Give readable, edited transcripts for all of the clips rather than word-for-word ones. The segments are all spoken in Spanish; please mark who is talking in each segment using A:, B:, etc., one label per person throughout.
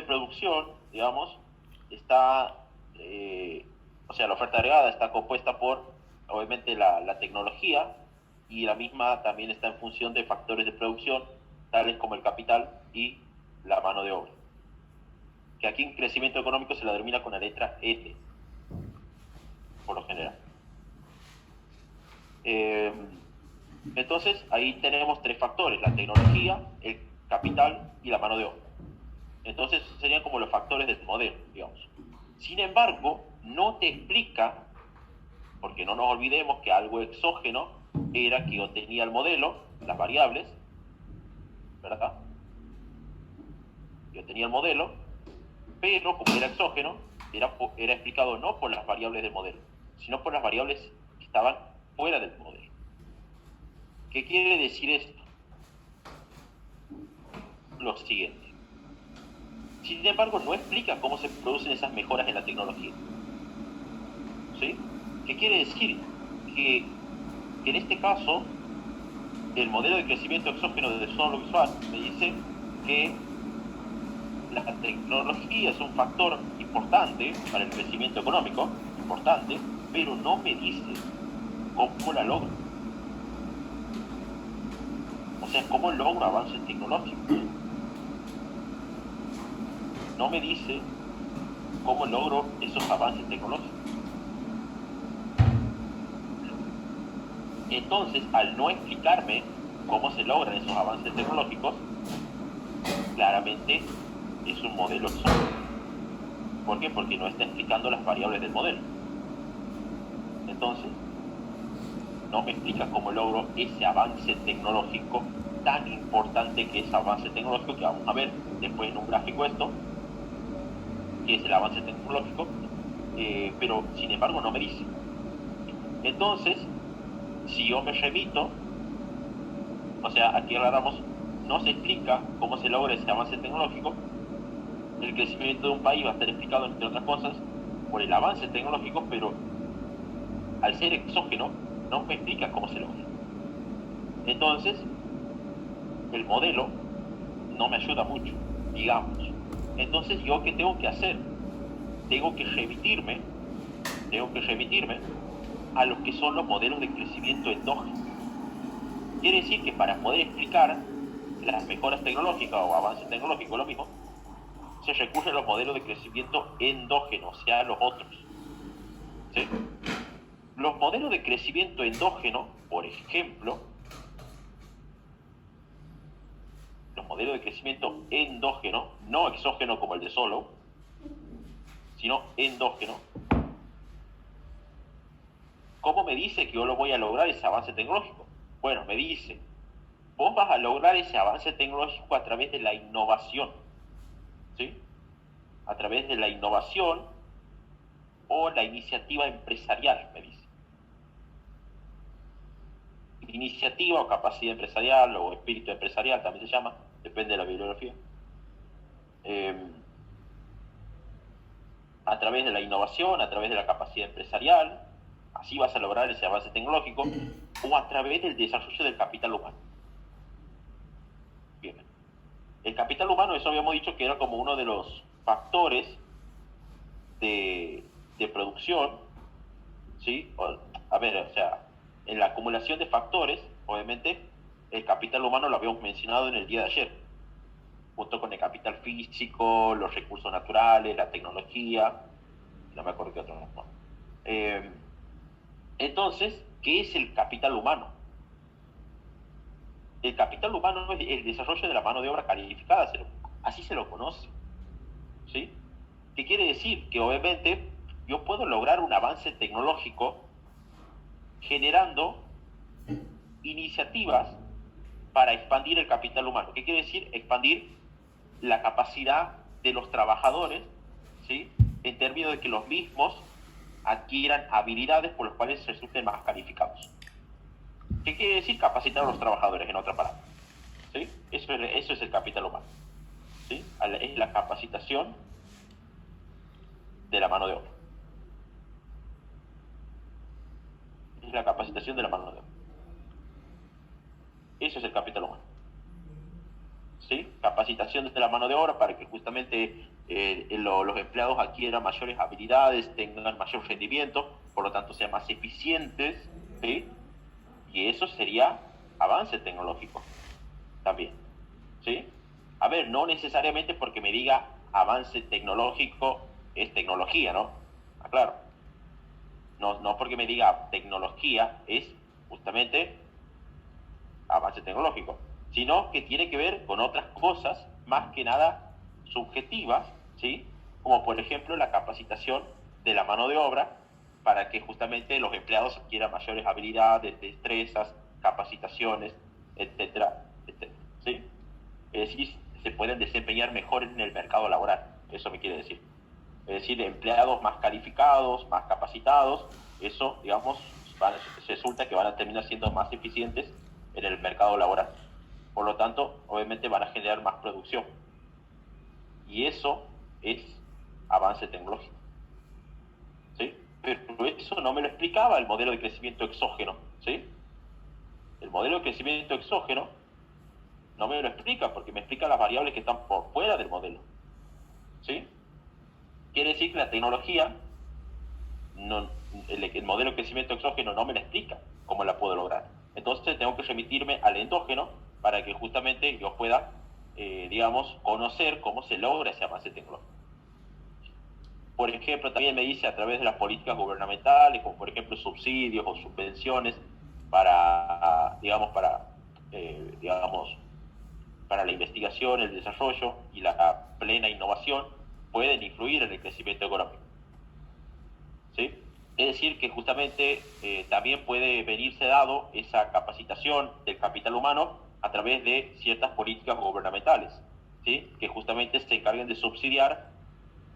A: producción, digamos, está, o sea, la oferta agregada está compuesta por, obviamente, la tecnología, y la misma también está en función de factores de producción, tales como el capital y la mano de obra. Que aquí en crecimiento económico se la denomina con la letra N, por lo general. Entonces, ahí tenemos tres factores: la tecnología, el capital y la mano de obra. Entonces, serían como los factores del modelo, digamos. Sin embargo, no te explica, porque no nos olvidemos que algo exógeno era que yo tenía el modelo, las variables, ¿verdad? Yo tenía el modelo, pero como era exógeno, era explicado no por las variables del modelo, sino por las variables que estaban fuera del modelo. ¿Qué quiere decir esto? Lo siguiente. Sin embargo, no explica cómo se producen esas mejoras en la tecnología. ¿Sí? ¿Qué quiere decir? Que en este caso, el modelo de crecimiento exógeno de solo visual me dice que la tecnología es un factor importante para el crecimiento económico, importante, pero no me dice cómo la logro. O sea, cómo logro avances tecnológicos. No me dice cómo logro esos avances tecnológicos. Entonces, al no explicarme cómo se logran esos avances tecnológicos, claramente es un modelo exógeno. ¿Por qué? Porque no está explicando las variables del modelo. Entonces, no me explica cómo logro ese avance tecnológico tan importante, que es avance tecnológico, que vamos a ver después en un gráfico esto, que es el avance tecnológico, pero sin embargo no me dice. Entonces, si yo me remito, o sea, aquí aclaramos, no se explica cómo se logra ese avance tecnológico. El crecimiento de un país va a estar explicado, entre otras cosas, por el avance tecnológico, pero al ser exógeno, no me explica cómo se logra. Entonces, el modelo no me ayuda mucho, digamos. Entonces, ¿yo qué tengo que hacer? Tengo que remitirme a lo que son los modelos de crecimiento endógeno. Quiere decir que para poder explicar las mejoras tecnológicas o avances tecnológicos, lo mismo, se recurre a los modelos de crecimiento endógeno, o sea, los otros. ¿Sí? Los modelos de crecimiento endógeno, por ejemplo, los modelos de crecimiento endógeno, no exógeno como el de Solow, sino endógeno, ¿cómo me dice que yo lo voy a lograr ese avance tecnológico? Bueno, me dice, vos vas a lograr ese avance tecnológico a través de la innovación, ¿sí? A través de la innovación o la iniciativa empresarial, me dice. Iniciativa o capacidad empresarial o espíritu empresarial también se llama, depende de la bibliografía. A través de la innovación, a través de la capacidad empresarial, así vas a lograr ese avance tecnológico, o a través del desarrollo del capital humano. Bien. El capital humano, eso habíamos dicho que era como uno de los factores de producción, ¿sí? A ver, o sea, en la acumulación de factores, obviamente, el capital humano lo habíamos mencionado en el día de ayer, junto con el capital físico, los recursos naturales, la tecnología, no me acuerdo qué otro más. Entonces, ¿qué es el capital humano? El capital humano es el desarrollo de la mano de obra calificada, así se lo conoce, ¿sí? ¿Qué quiere decir? Que obviamente yo puedo lograr un avance tecnológico generando iniciativas para expandir el capital humano. ¿Qué quiere decir? Expandir la capacidad de los trabajadores, ¿sí? En términos de que los mismos adquieran habilidades por las cuales resulten más calificados. ¿Qué quiere decir? Capacitar a los trabajadores, en otra palabra, ¿sí? Eso es el capital humano, ¿sí? Es la capacitación de la mano de obra. Es la capacitación de la mano de obra. Eso es el capital humano. ¿sí? Capacitación de la mano de obra para que justamente los empleados adquieran mayores habilidades, tengan mayor rendimiento, por lo tanto sean más eficientes, ¿sí? Y eso sería avance tecnológico también, ¿sí? A ver, no necesariamente porque me diga avance tecnológico es tecnología, ¿no? Claro, no porque me diga tecnología es justamente avance tecnológico, sino que tiene que ver con otras cosas más que nada subjetivas, ¿sí? Como por ejemplo la capacitación de la mano de obra para que justamente los empleados adquieran mayores habilidades, destrezas, capacitaciones, etcétera, etcétera, ¿sí? Es decir, se pueden desempeñar mejor en el mercado laboral, eso me quiere decir. Es decir, empleados más calificados, más capacitados, eso, digamos, resulta que van a terminar siendo más eficientes en el mercado laboral. Por lo tanto, obviamente van a generar más producción. Y eso es avance tecnológico, ¿sí? Pero eso no me lo explicaba el modelo de crecimiento exógeno, ¿sí? El modelo de crecimiento exógeno no me lo explica porque me explica las variables que están por fuera del modelo, ¿sí? Quiere decir que la tecnología, no, el modelo de crecimiento exógeno no me la explica cómo la puedo lograr. Entonces tengo que remitirme al endógeno para que justamente yo pueda, digamos, conocer cómo se logra ese avance tecnológico. Por ejemplo, también me dice a través de las políticas gubernamentales, como por ejemplo subsidios o subvenciones para, digamos, digamos, para la investigación, el desarrollo y la plena innovación, pueden influir en el crecimiento económico, ¿sí? Es decir, que justamente también puede venirse dado esa capacitación del capital humano a través de ciertas políticas gubernamentales, ¿sí? Que justamente se encarguen de subsidiar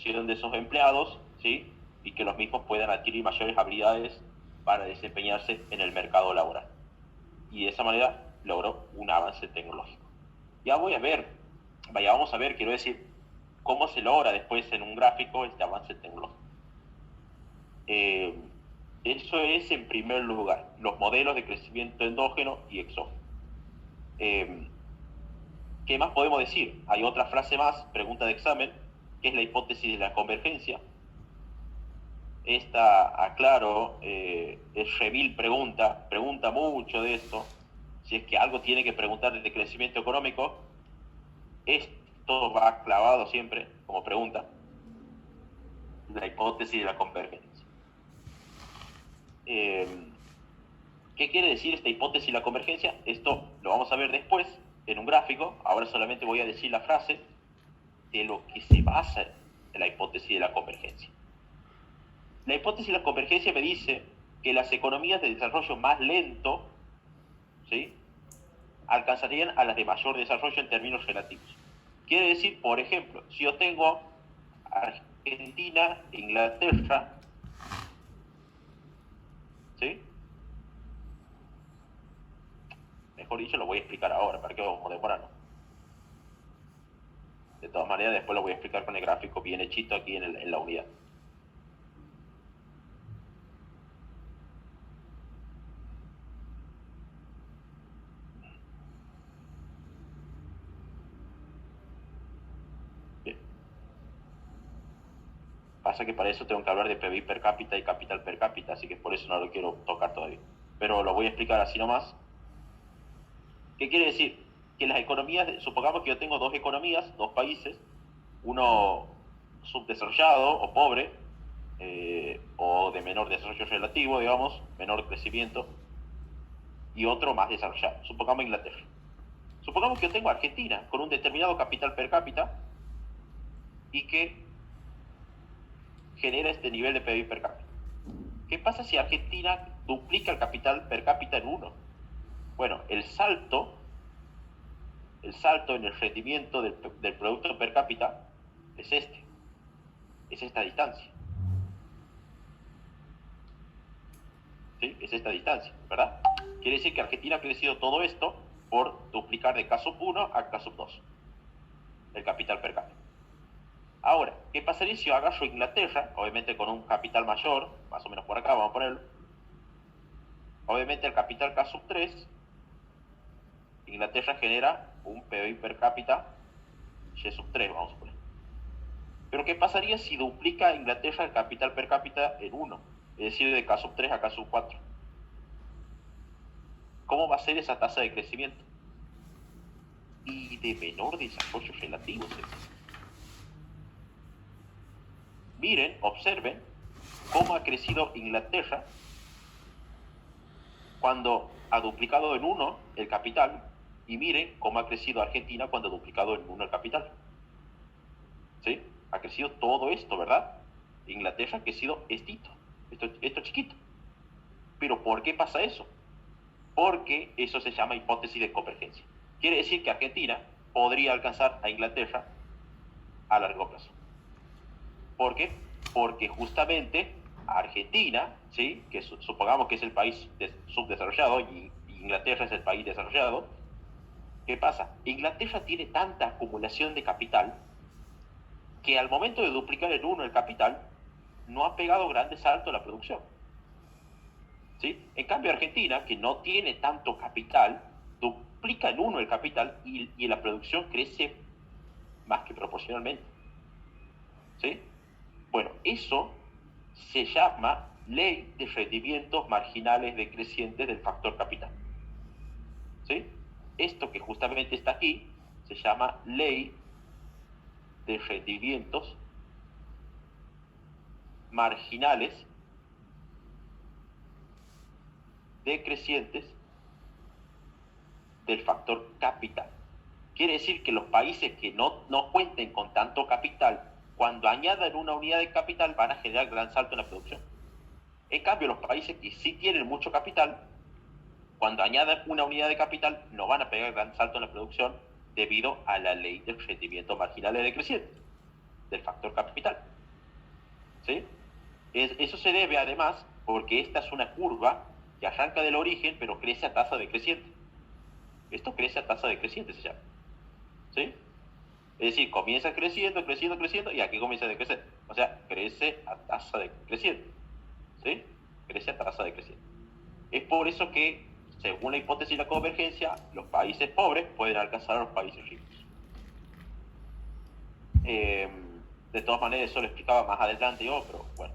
A: de esos empleados, ¿sí? Y que los mismos puedan adquirir mayores habilidades para desempeñarse en el mercado laboral. Y de esa manera logró un avance tecnológico. Ya voy a ver, vamos a ver, quiero decir, cómo se logra después en un gráfico este avance tecnológico. Eso es en primer lugar, los modelos de crecimiento endógeno y exógeno. ¿Qué más podemos decir? Hay otra frase más, pregunta de examen, que es la hipótesis de la convergencia. Esta, aclaro, Reville pregunta mucho de esto. Si es que algo tiene que preguntar de crecimiento económico, esto va clavado siempre como pregunta, la hipótesis de la convergencia. ¿Qué quiere decir esta hipótesis de la convergencia? Esto lo vamos a ver después en un gráfico. Ahora solamente voy a decir la frase de lo que se basa en la hipótesis de la convergencia. La hipótesis de la convergencia me dice que las economías de desarrollo más lento, ¿sí?, alcanzarían a las de mayor desarrollo en términos relativos. Quiere decir, por ejemplo, si yo tengo Argentina, Inglaterra, ¿sí? Mejor dicho, lo voy a explicar ahora, para que vamos a demorarnos. De todas maneras, después lo voy a explicar con el gráfico bien hechito aquí en la unidad. Bien. Pasa que para eso tengo que hablar de PBI per cápita y capital per cápita, así que por eso no lo quiero tocar todavía. Pero lo voy a explicar así nomás. ¿Qué quiere decir? Que las economías, supongamos que yo tengo dos economías, dos países, uno subdesarrollado o pobre, o de menor desarrollo relativo, digamos, menor crecimiento, y otro más desarrollado. Supongamos Inglaterra. Supongamos que yo tengo Argentina con un determinado capital per cápita y que genera este nivel de PIB per cápita. ¿Qué pasa si Argentina duplica el capital per cápita en 1? Bueno, el salto en el rendimiento del producto per cápita es esta distancia. ¿Sí? Es esta distancia, ¿verdad? Quiere decir que Argentina ha crecido todo esto por duplicar de caso 1 a caso 2 el capital per cápita. Ahora, ¿qué pasaría si yo agarro Inglaterra, obviamente con un capital mayor, más o menos por acá, vamos a ponerlo? Obviamente el capital K sub 3, Inglaterra genera un PBI per cápita Y sub 3, vamos a poner. Pero ¿qué pasaría si duplica Inglaterra el capital per cápita en 1? Es decir, de K sub 3 a K sub 4. ¿Cómo va a ser esa tasa de crecimiento? Y de menor desarrollo relativo. Miren, observen cómo ha crecido Inglaterra cuando ha duplicado en 1 el capital, y miren cómo ha crecido Argentina cuando ha duplicado en 1 el capital. ¿Sí? Ha crecido todo esto, ¿verdad? Inglaterra ha crecido esto chiquito. ¿Pero por qué pasa eso? Porque eso se llama hipótesis de convergencia. Quiere decir que Argentina podría alcanzar a Inglaterra a largo plazo. ¿Por qué? Porque justamente Argentina, ¿sí?, que supongamos que es el país subdesarrollado y Inglaterra es el país desarrollado, ¿qué pasa? Inglaterra tiene tanta acumulación de capital que al momento de duplicar en 1 el capital, no ha pegado grandes saltos en la producción. ¿Sí? En cambio, Argentina, que no tiene tanto capital, duplica en 1 el capital y la producción crece más que proporcionalmente. ¿Sí? Bueno, eso se llama ley de rendimientos marginales decrecientes del factor capital. ¿Sí? Esto que justamente está aquí se llama ley de rendimientos marginales decrecientes del factor capital. Quiere decir que los países que no cuenten con tanto capital, cuando añadan una unidad de capital, van a generar gran salto en la producción. En cambio, los países que sí tienen mucho capital, cuando añadan una unidad de capital, no van a pegar gran salto en la producción debido a la ley de rendimientos marginales decrecientes del factor capital. ¿Sí? Eso se debe además porque esta es una curva que arranca del origen, pero crece a tasa decreciente. Esto crece a tasa decreciente, se llama. ¿Sí? Es decir, comienza creciendo, y aquí comienza a decrecer. O sea, crece a tasa decreciente. ¿Sí? Crece a tasa decreciente. Es por eso que, según la hipótesis de la convergencia, los países pobres pueden alcanzar a los países ricos. De todas maneras, eso lo explicaba más adelante yo, pero bueno,